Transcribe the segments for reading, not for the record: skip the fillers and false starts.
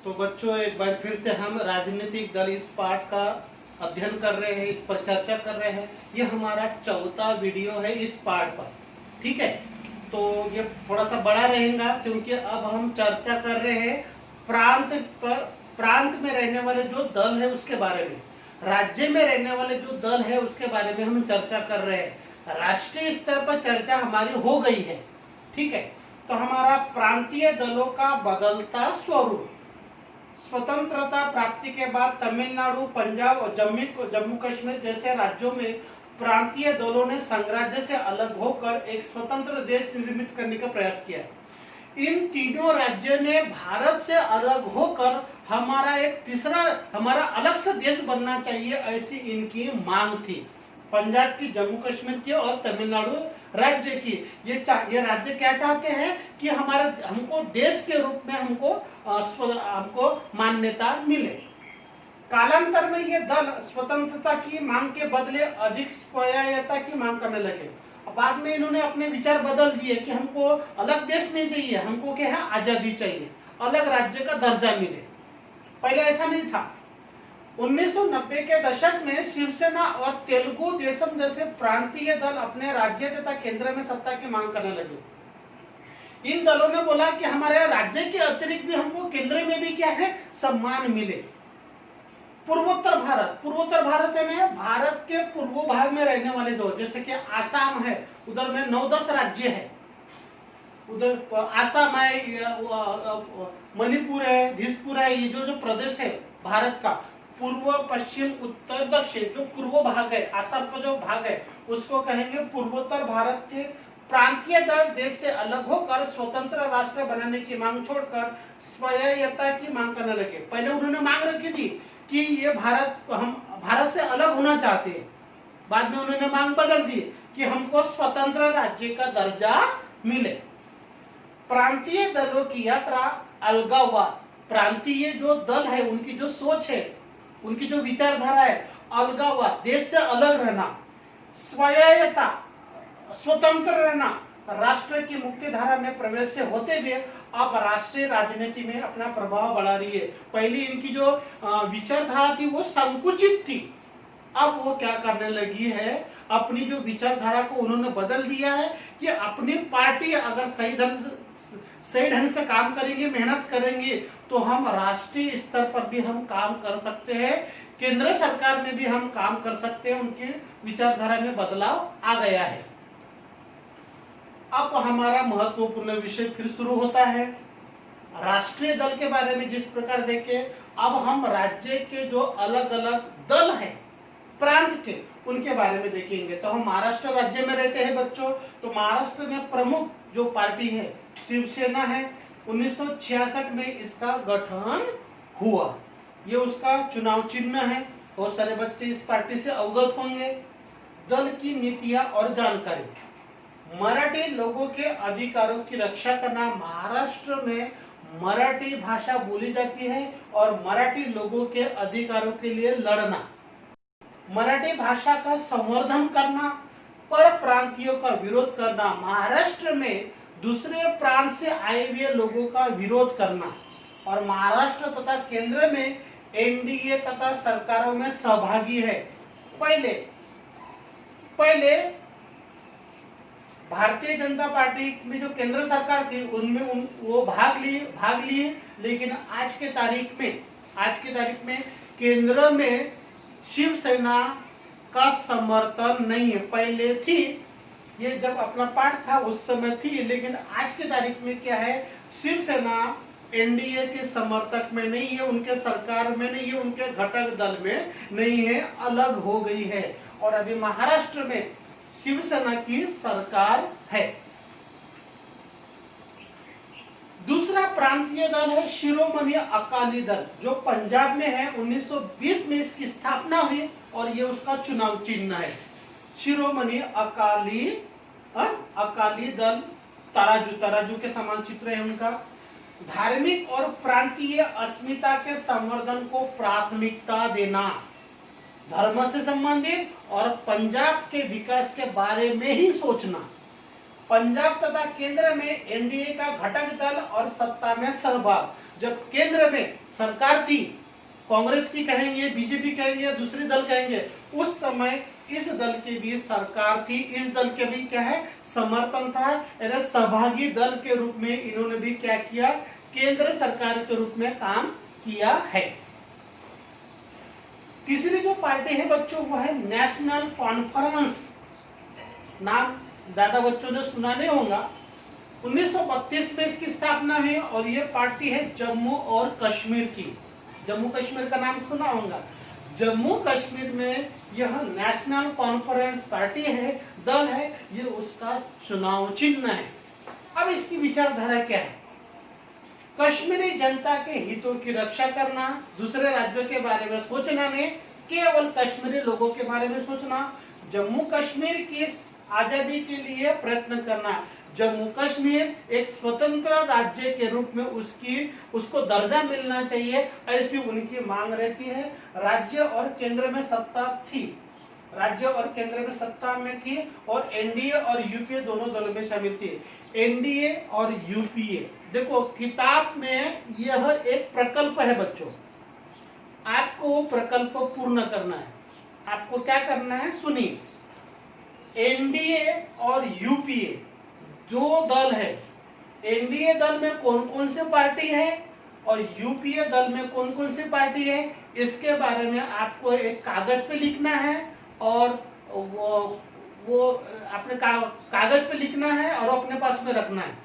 तो बच्चों, एक बार फिर से हम राजनीतिक दल इस पाठ का अध्ययन कर रहे हैं, इस पर चर्चा कर रहे हैं। ये हमारा चौथा वीडियो है इस पाठ पर। ठीक है, तो ये थोड़ा सा बड़ा रहेगा क्योंकि अब हम चर्चा कर रहे हैं प्रांत पर। प्रांत में रहने वाले जो दल है उसके बारे में, राज्य में रहने वाले जो दल है उसके बारे में हम चर्चा कर रहे हैं। राष्ट्रीय स्तर पर चर्चा हमारी हो गई है। ठीक है, तो हमारा प्रांतीय दलों का बदलता स्वरूप। स्वतंत्रता प्राप्ति के बाद तमिलनाडु, पंजाब और जम्मू कश्मीर जैसे राज्यों में प्रांतीय दलों ने संघराज्य से अलग होकर एक स्वतंत्र देश निर्मित करने का प्रयास किया। इन तीनों राज्यों ने भारत से अलग होकर हमारा अलग से देश बनना चाहिए, ऐसी इनकी मांग थी। पंजाब की, जम्मू कश्मीर की और तमिलनाडु राज्य की ये राज्य क्या चाहते हैं कि हमको देश के रूप में हमको मान्यता मिले। कालांतर में ये दल स्वतंत्रता की मांग के बदले अधिक स्वायत्तता की मांग करने लगे। बाद में इन्होंने अपने विचार बदल दिए कि हमको अलग देश नहीं चाहिए, हमको क्या है, आजादी चाहिए, अलग राज्य का दर्जा मिले। पहले ऐसा नहीं था। 1990 के दशक में शिवसेना और तेलुगु देशम जैसे प्रांतीय दल अपने राज्य तथा केंद्र में सत्ता की मांग करने लगे। इन दलों ने बोला कि हमारे राज्य के अतिरिक्त भी हमको केंद्र में भी क्या है, सम्मान मिले। पूर्वोत्तर भारत में भारत के पूर्व भाग में रहने वाले जो, जैसे कि आसाम है, उधर में 9-10 राज्य है। उधर आसाम है, मणिपुर है, दिसपुर है, ये जो प्रदेश है भारत का, पूर्व, पश्चिम, उत्तर, दक्षिण, जो पूर्व भाग है, आसाम का जो भाग है उसको कहेंगे पूर्वोत्तर भारत के। प्रांतीय दल देश से अलग होकर स्वतंत्र राष्ट्र बनाने की मांग छोड़कर स्वायत्तता की मांग करने लगे। पहले उन्होंने मांग रखी थी कि ये हम भारत से अलग होना चाहते हैं। बाद में उन्होंने मांग बदल दी कि हमको स्वतंत्र राज्य का दर्जा मिले। प्रांतीय दलों की यात्रा अलगाववाद। प्रांतीय जो दल है उनकी जो सोच है, उनकी जो विचारधारा है, अलगाववाद, देश से अलग रहना, स्वायत्तता, स्वतंत्र रहना, राष्ट्र की मुख्य धारा में प्रवेश से होते हुए अब राष्ट्रीय राजनीति में अपना प्रभाव बढ़ा रही है। पहले इनकी जो विचारधारा थी वो संकुचित थी, अब वो क्या करने लगी है, अपनी जो विचारधारा को उन्होंने बदल दिया है कि अपनी पार्टी अगर सही ढंग से काम करेंगे, मेहनत करेंगे, तो हम राष्ट्रीय स्तर पर भी हम काम कर सकते हैं, केंद्र सरकार में भी हम काम कर सकते हैं। उनकी विचारधारा में बदलाव आ गया है। अब हमारा महत्वपूर्ण विषय फिर शुरू होता है। राष्ट्रीय दल के बारे में जिस प्रकार देखे, अब हम राज्य के जो अलग अलग दल हैं प्रांत के, उनके बारे में देखेंगे। तो हम महाराष्ट्र राज्य में रहते हैं बच्चों, तो महाराष्ट्र में प्रमुख जो पार्टी है शिवसेना है। 1966 में इसका गठन हुआ। ये उसका चुनाव चिन्ह है। बहुत सारे बच्चे इस पार्टी से अवगत होंगे। दल की नीतियां और जानकारी। मराठी लोगों के अधिकारों की रक्षा करना। महाराष्ट्र में मराठी भाषा बोली जाती है और मराठी लोगों के अधिकारों के लिए लड़ना। मराठी भाषा का संवर्धन करना, पर प्रांतियों का विरोध करना। महाराष्ट्र में दूसरे प्रांत से आए हुए लोगों का विरोध करना और महाराष्ट्र तथा केंद्र में एनडीए तथा सरकारों में सहभागी है। पहले भारतीय जनता पार्टी में जो केंद्र सरकार थी उनमें वो भाग लिए, लेकिन आज के तारीख में केंद्र में शिवसेना का समर्थन नहीं है। पहले थी, ये जब अपना पार्ट था उस समय थी, लेकिन आज के तारीख में क्या है, शिवसेना एनडीए के समर्थक में नहीं है, उनके सरकार में नहीं है, उनके घटक दल में नहीं है, अलग हो गई है। और अभी महाराष्ट्र में शिवसेना की सरकार है। दूसरा प्रांतीय दल है शिरोमणि अकाली दल, जो पंजाब में है। 1920 में इसकी स्थापना हुई और ये उसका चुनाव चिन्ह है। शिरोमणि अकाली दल, तराजू के समान चित्र है उनका। धार्मिक और प्रांतीय अस्मिता के संवर्धन को प्राथमिकता देना, धर्म से संबंधित और पंजाब के विकास के बारे में ही सोचना। पंजाब तथा केंद्र में एनडीए का घटक दल और सत्ता में सहभाग। जब केंद्र में सरकार थी, कांग्रेस की कहेंगे, बीजेपी कहेंगे या दूसरी दल कहेंगे, उस समय इस दल के भी सरकार थी, इस दल के भी क्या है, समर्थन था, यानी सहभागी दल के रूप में इन्होंने भी क्या किया, केंद्र सरकार के रूप में काम किया है। तीसरी जो पार्टी है बच्चों वो है नेशनल कॉन्फ्रेंस। नाम ज्यादा बच्चों ने सुना नहीं होगा। 1932 में इसकी स्थापना हुई और ये पार्टी है जम्मू और कश्मीर की। जम्मू कश्मीर का नाम सुना होगा। जम्मू कश्मीर में यह नेशनल कॉन्फ्रेंस पार्टी है, दल है, ये उसका चुनाव चिन्ह है। अब इसकी विचारधारा क्या है? कश्मीरी जनता के हितों की रक्षा करना, दूसरे राज्यों के बारे में सोचना नहीं, केवल कश्मीरी लोगों के बारे में सोचना, जम्मू कश्मीर की आजादी के लिए प्रयत्न करना, जम्मू कश्मीर एक स्वतंत्र राज्य के रूप में उसको दर्जा मिलना चाहिए, ऐसी उनकी मांग रहती है। राज्य और केंद्र में सत्ता थी, राज्य और केंद्र में सत्ता में थी और एनडीए और यूपीए दोनों दलों में शामिल थी। एनडीए और यूपीए, देखो किताब में यह एक प्रकल्प है बच्चों, आपको प्रकल्प पूर्ण करना है। आपको क्या करना है, सुनिए। एनडीए और यूपीए दो दल है। एनडीए दल में कौन कौन सी पार्टी है और यूपीए दल में कौन कौन सी पार्टी है, इसके बारे में आपको एक कागज पे लिखना है और वो अपने कागज पे लिखना है और अपने पास में रखना है।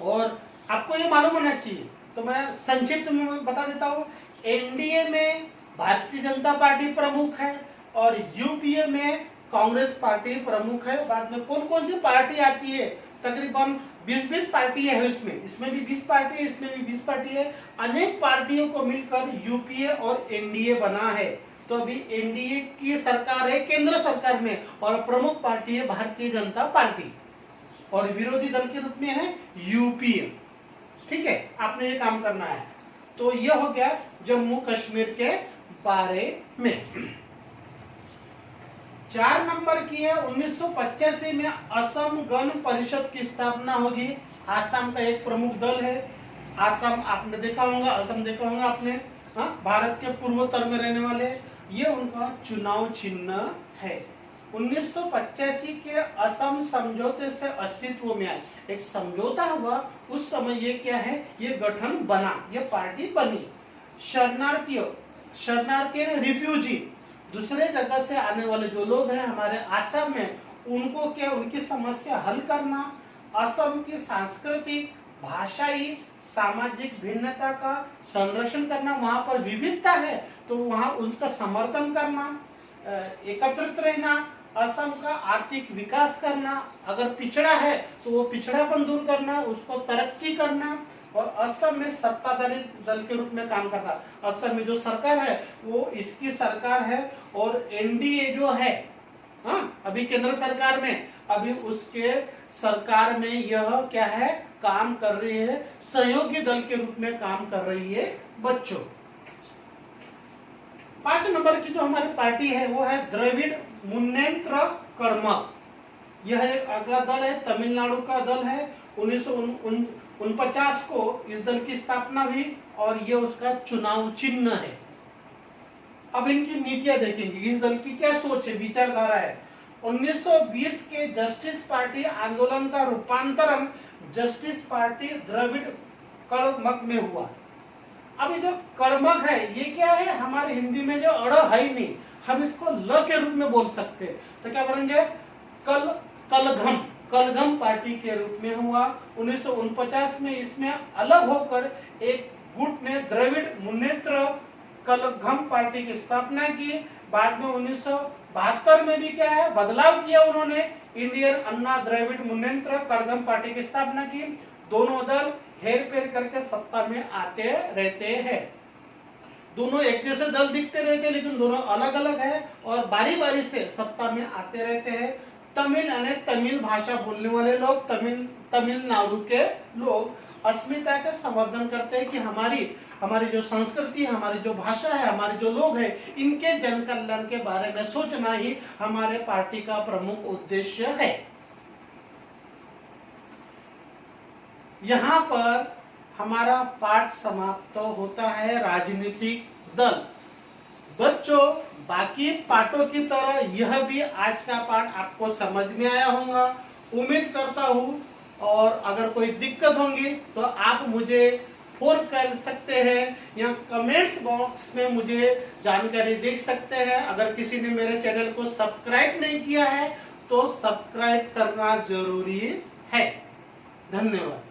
और आपको ये मालूम होना चाहिए, तो मैं संक्षिप्त में बता देता हूँ। एनडीए में भारतीय जनता पार्टी प्रमुख है और यूपीए में कांग्रेस पार्टी प्रमुख है। बाद में कौन कौन सी पार्टी आती है, तकरीबन 20 पार्टी है इसमें भी 20 पार्टी है, इसमें भी 20 पार्टी है। अनेक पार्टियों को मिलकर यूपीए और एनडीए बना है। तो अभी एनडीए की सरकार है केंद्र सरकार में और प्रमुख पार्टी है भारतीय जनता पार्टी और विरोधी दल के रूप में है यूपीए। ठीक है, आपने ये काम करना है। तो यह हो गया जम्मू कश्मीर के बारे में। 4 नंबर की है 1985 में असम गण परिषद की स्थापना होगी। आसाम का एक प्रमुख दल है। आसाम आपने देखा होगा, असम देखा होगा आपने, भारत के पूर्वोत्तर में रहने वाले, ये उनका चुनाव चिन्ह है। 1985 के असम समझौते से अस्तित्व में आए, एक समझौता हुआ, उस समय ये क्या है, ये गठन बना, ये पार्टी बनी। शरणार्थी रिफ्यूजी, दूसरे जगह से आने वाले जो लोग हैं हमारे असम में, उनको क्या, उनकी समस्या हल करना, असम की सांस्कृतिक, भाषाई, सामाजिक भिन्नता का संरक्षण करना, वहां पर विविधता है तो वहां उसका समर्थन करना, एकत्रित रहना, असम का आर्थिक विकास करना, अगर पिछड़ा है तो वो पिछड़ापन दूर करना, उसको तरक्की करना और असम में सत्ताधारी दल के रूप में काम करना। असम में जो सरकार है वो इसकी सरकार है और एनडीए जो है, अभी केंद्र सरकार में, अभी उसके सरकार में यह क्या है, काम कर रही है, सहयोगी दल के रूप में काम कर रही है बच्चों। 5 नंबर की जो हमारी पार्टी है वो है द्रविड़ मुन्नेत्र कड़मक। यह एक अगला दल है, तमिलनाडु का दल है। 1949 को इस दल की स्थापना हुई और ये उसका चुनाव चिन्ह है। अब इनकी नीतियां देखेंगे, इस दल की क्या सोच है, विचारधारा है। 1920 के जस्टिस पार्टी आंदोलन का रूपांतरण जस्टिस पार्टी द्रविड़ कड़मक में हुआ। अब ये जो कड़मक है ये क्या है, हमारे हिंदी में जो अड़ है ही नहीं, हम इसको ल के रूप में बोल सकते हैं, तो क्या बोलेंगे, कलघम पार्टी के रूप में हुआ। 1949 में इसमें अलग होकर एक गुट ने द्रविड़ मुन्नेत्र कलघम पार्टी की स्थापना की। बाद में 1972 में भी क्या है, बदलाव किया उन्होंने, इंडियन अन्ना द्रविड़ मुन्नेत्र कलघम पार्टी की स्थापना की। दोनों दल हेर फेर करके सत्ता में आते रहते हैं। दोनों एक जैसे दल दिखते रहते हैं लेकिन दोनों अलग अलग है और बारी बारी से सत्ता में आते रहते हैं। तमिल भाषा बोलने वाले लोग, तमिलनाडु के लोग अस्मिता का संवर्धन करते हैं कि हमारी जो संस्कृति, हमारी जो भाषा है, हमारे जो लोग हैं, इनके जन कल्याण के बारे में सोचना ही हमारे पार्टी का प्रमुख उद्देश्य है। यहाँ पर हमारा पाठ समाप्त तो होता है राजनीतिक दल। बच्चों, बाकी पाठों की तरह यह भी आज का पाठ आपको समझ में आया होगा, उम्मीद करता हूँ। और अगर कोई दिक्कत होंगी तो आप मुझे फोन कर सकते हैं या कमेंट्स बॉक्स में मुझे जानकारी दे सकते हैं। अगर किसी ने मेरे चैनल को सब्सक्राइब नहीं किया है तो सब्सक्राइब करना जरूरी है। धन्यवाद।